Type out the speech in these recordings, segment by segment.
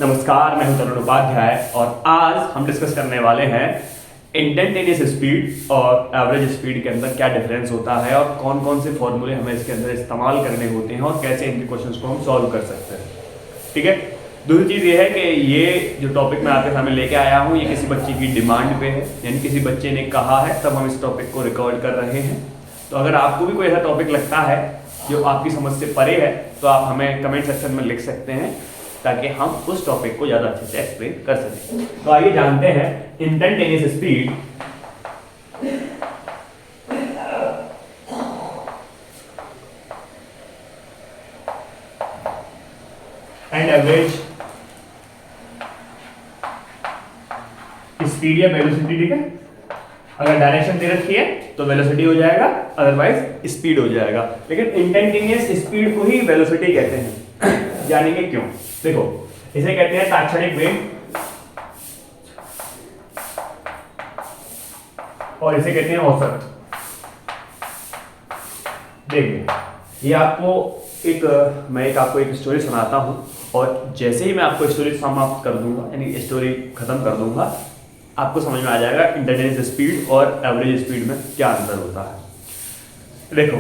नमस्कार, मैं हूं तरुण उपाध्याय और आज हम डिस्कस करने वाले हैं इंस्टैन्टेनियस स्पीड और एवरेज स्पीड के अंदर क्या डिफरेंस होता है और कौन कौन से फॉर्मूले हमें इसके अंदर इस्तेमाल करने होते हैं और कैसे इनके क्वेश्चंस को हम सॉल्व कर सकते हैं। ठीक है। दूसरी चीज़ ये है कि ये जो टॉपिक मैं आपके सामने लेके आया हूँ ये किसी बच्चे की डिमांड पे है, यानी किसी बच्चे ने कहा है तब हम इस टॉपिक को रिकॉर्ड कर रहे हैं। तो अगर आपको भी कोई ऐसा टॉपिक लगता है जो आपकी समझ से परे है तो आप हमें कमेंट सेक्शन में लिख सकते हैं ताकि हम उस टॉपिक को ज़्यादा अच्छे से एक्सप्लेन कर सकें। तो आइए जानते हैं instantaneous speed and average speed या वेलोसिटी। ठीक है, अगर डायरेक्शन दे रखी है तो वेलोसिटी हो जाएगा, अदरवाइज स्पीड हो जाएगा। लेकिन इंस्टैन्टेनियस स्पीड को ही वेलोसिटी कहते हैं। जानेंगे क्यों। देखो, इसे कहते हैं तात्क्षणिक वेग और इसे कहते हैं औसत। देखिए, ये आपको मैं आपको एक स्टोरी सुनाता हूं और जैसे ही मैं आपको स्टोरी समाप्त कर दूंगा, यानी स्टोरी खत्म कर दूंगा, आपको समझ में आ जाएगा इंस्टैन्टेनियस स्पीड और एवरेज स्पीड में क्या अंतर होता है। देखो,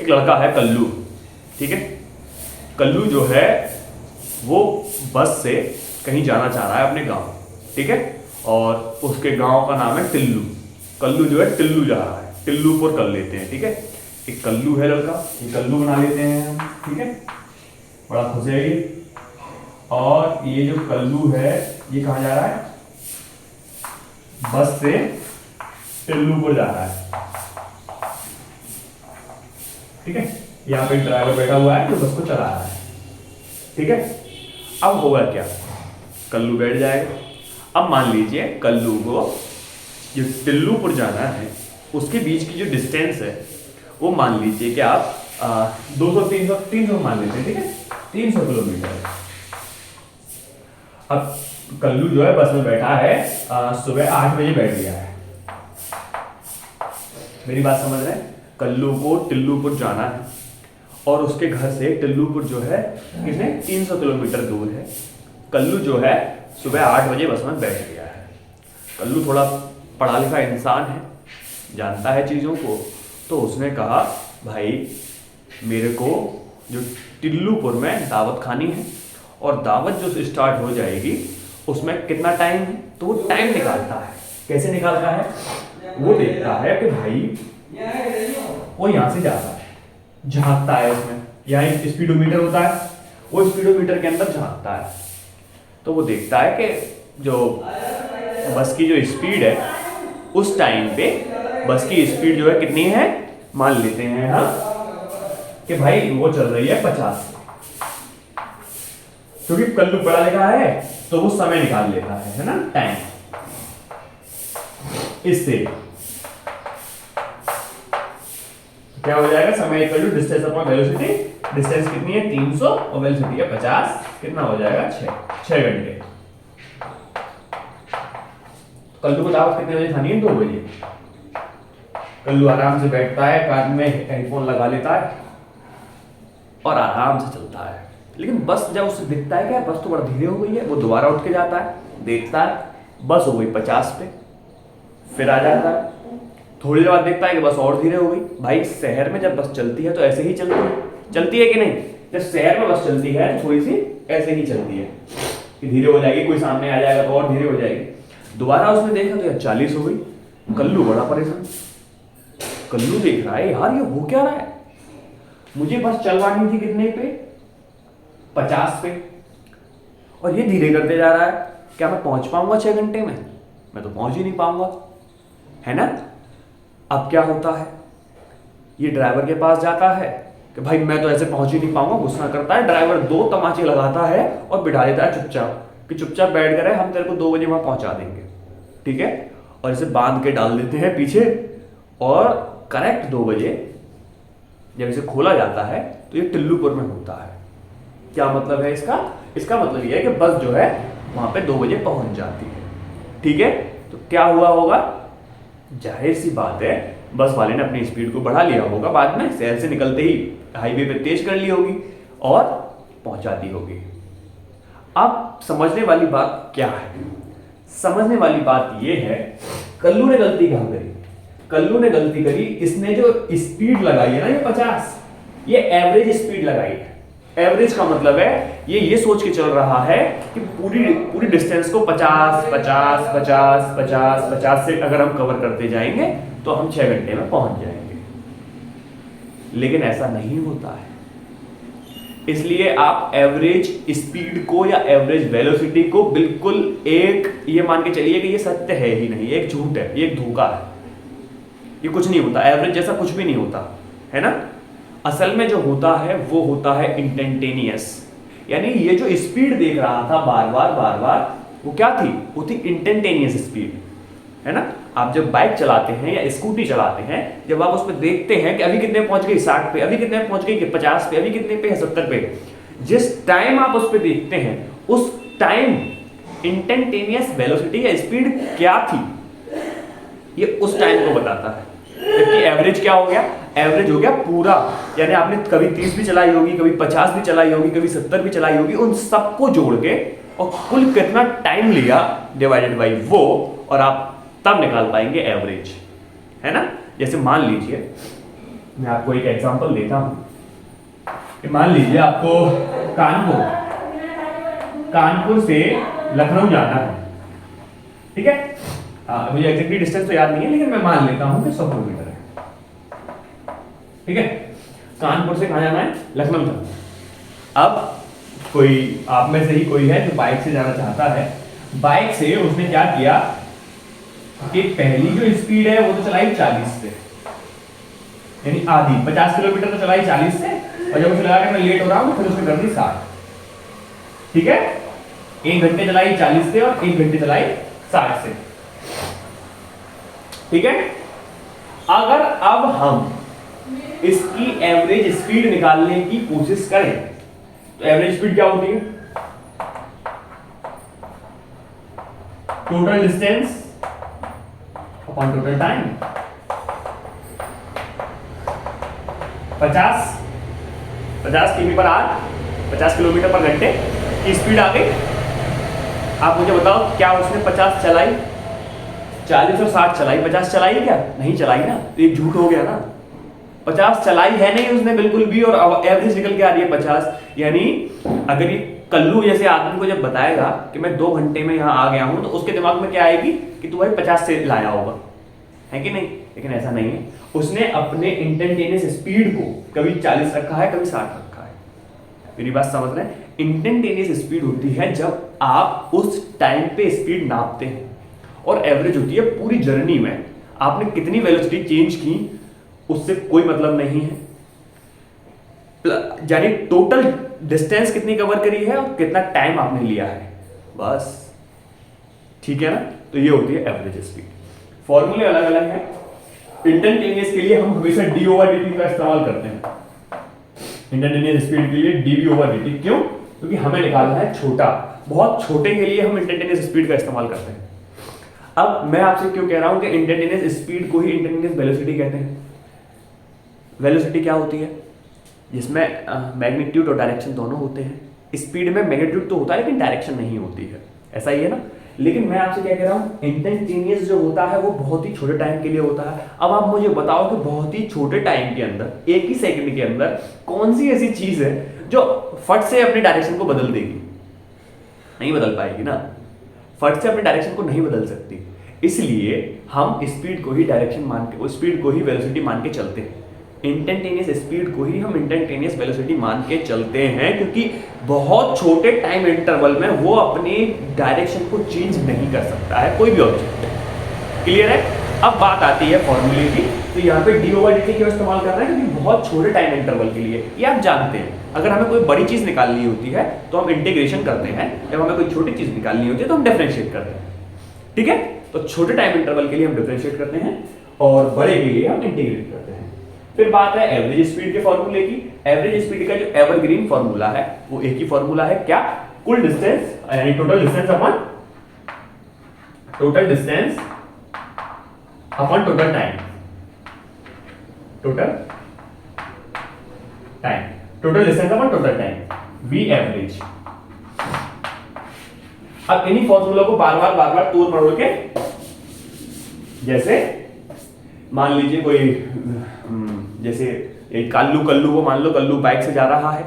एक लड़का है कल्लू। ठीक है, कल्लू जो है वो बस से कहीं जाना चाह रहा है अपने गांव। ठीक है, और उसके गांव का नाम है टिल्लू। कल्लू जो है टिल्लू जा रहा है, टिल्लूपुर कर लेते हैं। ठीक है, एक कल्लू है लड़का, ये कल्लू बना लेते हैं हम। ठीक है, बड़ा खुश है ये। और ये जो कल्लू है ये कहाँ जा रहा है? बस से टिल्लूपुर जा रहा है। ठीक है, यहाँ पे ड्राइवर बैठा हुआ है जो बस को चला रहा है। ठीक है, अब होगा क्या? कल्लू बैठ जाएगा। अब मान लीजिए कल्लू को जो टिल्लूपुर जाना है उसके बीच की जो डिस्टेंस है वो मान लीजिए कि आप 200-300 मान लीजिए। ठीक है, 300 किलोमीटर। अब कल्लू जो है बस में बैठा है, सुबह 8 बजे बैठ गया है। मेरी बात समझ रहे हैं? कल्लू को टिल्लूपुर जाना है और उसके घर से टिल्लूपुर जो है कितने 300 किलोमीटर दूर है। कल्लू जो है सुबह 8 बजे बस में बैठ गया है। कल्लू थोड़ा पढ़ा लिखा इंसान है, जानता है चीज़ों को, तो उसने कहा भाई मेरे को जो टिल्लूपुर में दावत खानी है और दावत जो स्टार्ट हो जाएगी उसमें कितना टाइम है, तो वो टाइम निकालता है। कैसे निकालता है? वो देखता है कि भाई वो यहाँ से जाता है, झांकता है उसमें, यहाँ एक स्पीडोमीटर होता है, वो स्पीडोमीटर के अंदर झांकता है। तो वो देखता है कि जो बस की जो स्पीड है उस टाइम पे बस की स्पीड जो है कितनी है, मान लेते हैं हम कि भाई वो चल रही है 50। क्योंकि कल्लू पढ़ा लिखा है तो वो समय निकाल लेता है ना, टाइम। इससे क्या हो जाएगा? समय equal to distance upon velocity. Distance कितनी है? 300 और वेलोसिटी है 50। कितना हो जाएगा? 6 घंटे। कल्लू को दावत कितने बजे खानी है? 2 बजे। कल्लू आराम से बैठता है, कान में हेडफोन लगा लेता है और आराम से चलता है। लेकिन बस जब उसे दिखता है कि यार बस तो बड़ा धीरे हो गई है, वो दोबारा उठ के जाता है, देखता है बस हो गई 50 पे, फिर आ जाता है। थोड़ी देर बाद देखता है कि बस और धीरे हो गई। भाई शहर में जब बस चलती है तो ऐसे ही चलती है कि नहीं? जब शहर में बस चलती है थोड़ी सी ऐसे ही चलती है कि धीरे हो जाएगी, कोई सामने आ जाएगा तो और धीरे हो जाएगी। दोबारा उसने देखा तो यार 40 हो गई। कल्लू बड़ा परेशान। कल्लू देख रहा है यार ये हो क्या रहा है, मुझे बस चलवानी थी कितने पे? 50 पे, और ये धीरे करते जा रहा है। क्या मैं पहुंच पाऊंगा 6 घंटे में? मैं तो पहुंच ही नहीं पाऊंगा, है ना। अब क्या होता है? ये ड्राइवर के पास जाता है कि भाई मैं तो ऐसे पहुंच ही नहीं पाऊंगा। गुस्सा करता है, ड्राइवर 2 तमाचे लगाता है और बिठा देता है चुपचाप कि चुपचाप बैठ कर हम तेरे को 2 बजे वहां पहुंचा देंगे। ठीक है, और इसे बांध के डाल देते हैं पीछे और करेक्ट 2 बजे जब इसे खोला जाता है तो ये टिल्लूपुर में होता है। क्या मतलब है इसका? इसका मतलब ये है कि बस जो है वहां पे 2 बजे पहुंच जाती है। ठीक है, तो क्या हुआ होगा? जाहिर सी बात है बस वाले ने अपनी स्पीड को बढ़ा लिया होगा, बाद में शहर से निकलते ही हाईवे पे तेज कर ली होगी और पहुंचाती होगी। अब समझने वाली बात क्या है? समझने वाली बात यह है, कल्लू ने गलती कहां करी? कल्लू ने गलती करी, इसने जो स्पीड लगाई है ना, ये 50, ये एवरेज स्पीड लगाई है। एवरेज का मतलब है ये सोच के चल रहा है कि पूरी डिस्टेंस को 50 50 50 50 50 से अगर हम कवर करते जाएंगे तो हम 6 घंटे में पहुंच जाएंगे। लेकिन ऐसा नहीं होता है। इसलिए आप एवरेज स्पीड को या एवरेज वेलोसिटी को बिल्कुल एक ये मान के चलिए कि ये सत्य है ही नहीं, ये एक झूठ है, ये एक धोखा है, ये कुछ नहीं होता। एवरेज जैसा कुछ भी नहीं होता है ना। असल में जो होता है वो होता है इंस्टेंटेनियस, यानी ये जो स्पीड देख रहा था बार बार वो क्या थी? वो थी इंस्टेंटेनियस स्पीड, है ना। आप जब बाइक चलाते हैं या स्कूटी चलाते हैं, जब आप उस पर देखते हैं कि अभी कितने पहुंच गई 60 पे, अभी कितने पहुंच गई 50 पे, अभी कितने पे है 70 पे, जिस टाइम आप उस पर देखते हैं उस टाइम इंस्टेंटेनियस वेलोसिटी या स्पीड क्या थी, ये उस टाइम को बताता है। जबकि एवरेज क्या हो गया? एवरेज हो गया पूरा, यानी आपने कभी 30 भी चलाई होगी, कभी 50 भी चलाई होगी, कभी 70 भी चलाई होगी, उन सबको जोड़ के और कुल कितना टाइम लिया डिवाइडेड बाई वो, और आप तब निकाल पाएंगे एवरेज, है ना। जैसे मान लीजिए, मैं आपको एक एग्जांपल देता हूं। मान लीजिए आपको कानपुर से लखनऊ जाना है, ठीक है। मुझे एग्जैक्टली डिस्टेंस तो याद नहीं है, लेकिन मैं मान लेता हूं कि 100 किलोमीटर है, ठीक है। कानपुर से कहां जाना है? लखनऊ जाना है। अब कोई आप में से ही कोई है जो बाइक से जाना चाहता है। बाइक से उसने क्या किया कि पहली जो स्पीड है वो तो चलाई 40 से, यानी आधी 50 किलोमीटर तो चलाई 40 से, और जब उसे लगा कि मैं लेट हो रहा हूं फिर उसने कर दी 60, ठीक है। 1 घंटे चलाई 40 से और 1 घंटे चलाई 60 से, ठीक है। अगर अब हम इसकी एवरेज स्पीड निकालने की कोशिश करें तो एवरेज स्पीड क्या होती है? Total distance upon total time. 50 किमी पर आवर, 50 किलोमीटर पर घंटे की स्पीड आ गई। आप मुझे बताओ, क्या उसने 50 चलाई? 40 और 60 चलाई, 50 चलाई क्या? नहीं चलाई ना, तो एक झूठ हो गया ना। 50 चलाई है नहीं उसने बिल्कुल भी, और एवरेज निकल के आ रही है 50। यानी अगर ये कल्लू जैसे आदमी को जब बताएगा कि मैं 2 घंटे में यहाँ आ गया हूं, तो उसके दिमाग में क्या आएगी कि तू भाई 50 से लाया होगा, है कि नहीं। लेकिन ऐसा नहीं है, उसने अपने इंस्टेंटेनियस स्पीड को कभी 40 रखा है, कभी 60 रखा है। मेरी बात समझ रहे हैं? इंस्टेंटेनियस स्पीड होती है जब आप उस टाइम पे स्पीड नापते हैं, और एवरेज होती है पूरी जर्नी में आपने कितनी वेलोसिटी चेंज की, उससे कोई मतलब नहीं है। यानी टोटल डिस्टेंस कितनी कवर करी है और कितना टाइम आपने लिया है, बस, ठीक है ना। तो ये होती है एवरेज स्पीड। फॉर्मूले अलग अलग हैं। इंस्टेंटेनियस के लिए हम हमेशा d/dt का इस्तेमाल करते हैं। इंस्टेंटेनियस स्पीड के लिए dv/dt, क्यों? क्योंकि हमें निकालना है छोटा, बहुत छोटे के लिए हम इंस्टेंटेनियस स्पीड का इस्तेमाल करते हैं। अब मैं आपसे क्यों कह रहा हूं कि इंस्टेंटेनियस स्पीड को ही इंस्टेंटेनियस वेलोसिटी कहते हैं। वेलोसिटी क्या होती है? जिसमें मैग्नीट्यूड और डायरेक्शन दोनों होते हैं। स्पीड में मैग्नीट्यूड तो होता है लेकिन डायरेक्शन नहीं होती है, ऐसा ही है ना। लेकिन मैं आपसे क्या कह रहा हूं, इंस्टेंटेनियस जो होता है वो बहुत ही छोटे टाइम के लिए होता है। अब आप मुझे बताओ कि बहुत ही छोटे टाइम के अंदर, एक ही सेकंड के अंदर, कौन सी ऐसी चीज है जो फट से अपनी डायरेक्शन को बदल देगी? नहीं बदल पाएगी ना, फट से अपनी डायरेक्शन को नहीं बदल सकती। इसलिए हम स्पीड को ही डायरेक्शन मान के, स्पीड को ही वेलोसिटी मान के चलते हैं। इंस्टेंटेनियस स्पीड को ही हम इंस्टेंटेनियस वेलोसिटी मान के चलते हैं, क्योंकि बहुत छोटे टाइम इंटरवल में वो अपनी डायरेक्शन को चेंज नहीं कर सकता है कोई भी ऑब्जेक्ट। क्लियर है? अब बात आती है फॉर्मूले की। तो यहाँ पे d/dt क्यों इस्तेमाल कर रहे हैं? क्योंकि बहुत छोटे टाइम इंटरवल के लिए, ये आप जानते हैं। अगर हमें कोई बड़ी चीज निकालनी होती है तो हम इंटीग्रेशन करते हैं, जब हमें कोई छोटी चीज निकालनी होती है तो हम डिफरेंशिएट करते हैं, ठीक है। तो छोटे टाइम इंटरवल के लिए हम डिफरेंशिएट करते हैं और बड़े के लिए हम इंटीग्रेट करते हैं। फिर बात है एवरेज स्पीड के फॉर्मूले की। एवरेज स्पीड का जो एवरग्रीन फॉर्मूला है वो एक ही फॉर्मूला है, क्या? कुल डिस्टेंस यानी total distance upon total time. Total distance upon total time, V average. अब इन्हीं फॉर्मूला को बार बार तोड़ मरोड़ के, जैसे मान लीजिए कोई जैसे एक कल्लू को मान लो, कल्लू बाइक से जा रहा है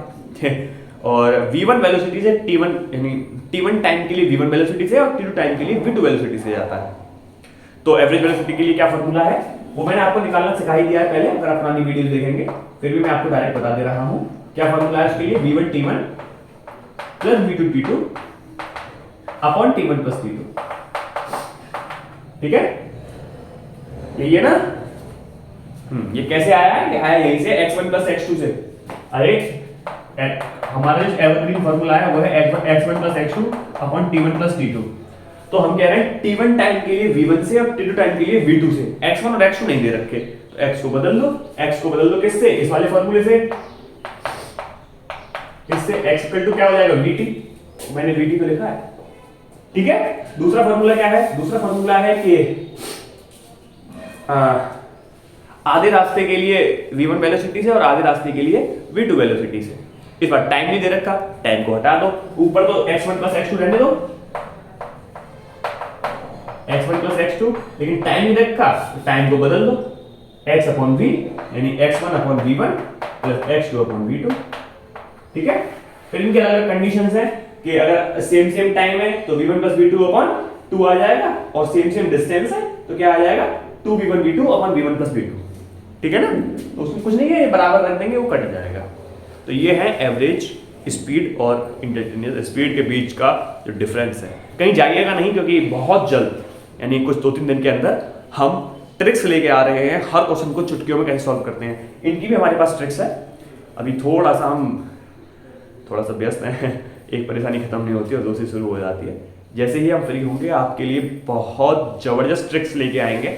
और v1 वेलोसिटी से t1 यानी t1 टाइम के लिए v1 वेलोसिटी से और t2 टाइम के लिए v2 वेलोसिटी से जाता है। तो एवरेज वेलोसिटी के लिए क्या फॉर्मूला है वो मैंने आपको निकालना सिखा ही दिया है पहले, अगर आप पुरानी वीडियो देखेंगे, फिर भी मैं आपको डायरेक्ट बता दे रहा हूं क्या फॉर्मूला है उसके लिए। v1 t1 plus v2 t2 upon t1 plus t2, ठीक है, यही है ना। ये कैसे आया है? ये आया यहीं से x1 प्लस x2 से। अरे हमारा जो एवरग्रीन फॉर्मूला है वो है x1 plus x2 upon t1 plus t2। तो हम कह रहे हैं t1 टाइम के लिए v1 से और t2 टाइम के लिए v2 से। x1 और x2 नहीं दे रखे, तो x को बदल दो, x को बदल दो किससे? इस वाले फॉर्मूले से। इससे x इक्वल टू क्या हो जाएगा? vt, मैंने vt को लिखा है, ठीक है। दूसरा फॉर्मूला क्या है? दूसरा फॉर्मूला है कि आधे रास्ते के लिए v1 वेलोसिटी से और आधे रास्ते के लिए v2 वेलोसिटी से। इस बार टाइम नहीं दे रखा, टाइम को हटा दो, ऊपर तो x1 प्लस x2 रहने दो, x1 प्लस x2, लेकिन टाइम नहीं रखा तो टाइम को बदल दो, x अपॉन v यानी x1 upon v1 plus x2 upon v2, ठीक है। फिर इनके अलग अलग कंडीशंस हैं कि अगर सेम टाइम है तो v1 प्लस v2 अपॉन 2 आ जाएगा, और सेम डिस्टेंस है तो क्या आ जाएगा? 2v1 v2 upon v1 plus v2, ठीक है ना। तो उसमें कुछ नहीं है, बराबर रख देंगे, वो कट जाएगा। तो ये है एवरेज स्पीड और इंस्टेंटेनियस स्पीड के बीच का जो डिफरेंस है। कहीं जाइएगा नहीं, क्योंकि बहुत जल्द यानी कुछ 2-3 दिन के अंदर हम ट्रिक्स लेके आ रहे हैं, हर क्वेश्चन को चुटकियों में कैसे सॉल्व करते हैं, इनकी भी हमारे पास ट्रिक्स है। अभी थोड़ा सा व्यस्त हैं, एक परेशानी खत्म नहीं होती और दूसरी शुरू हो जाती है। जैसे ही हम फ्री होंगे आपके लिए बहुत ज़बरदस्त ट्रिक्स लेके आएंगे,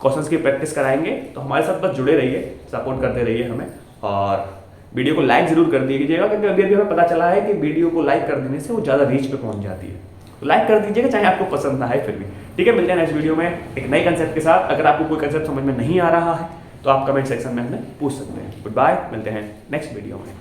क्वेश्चंस की प्रैक्टिस कराएंगे। तो हमारे साथ बस जुड़े रहिए, सपोर्ट करते रहिए हमें, और वीडियो को लाइक जरूर कर दीजिएगा, क्योंकि अभी हमें पता चला है कि वीडियो को लाइक कर देने से वो ज़्यादा रीच पे पहुंच जाती है। तो लाइक कर दीजिएगा, चाहे आपको पसंद ना आए फिर भी, ठीक है। मिलते हैं नेक्स्ट वीडियो में एक नई कंसेप्ट के साथ। अगर आपको कोई कंसेप्ट समझ में नहीं आ रहा है तो आप कमेंट सेक्शन में हमें पूछ सकते हैं। गुड बाय, मिलते हैं नेक्स्ट वीडियो में।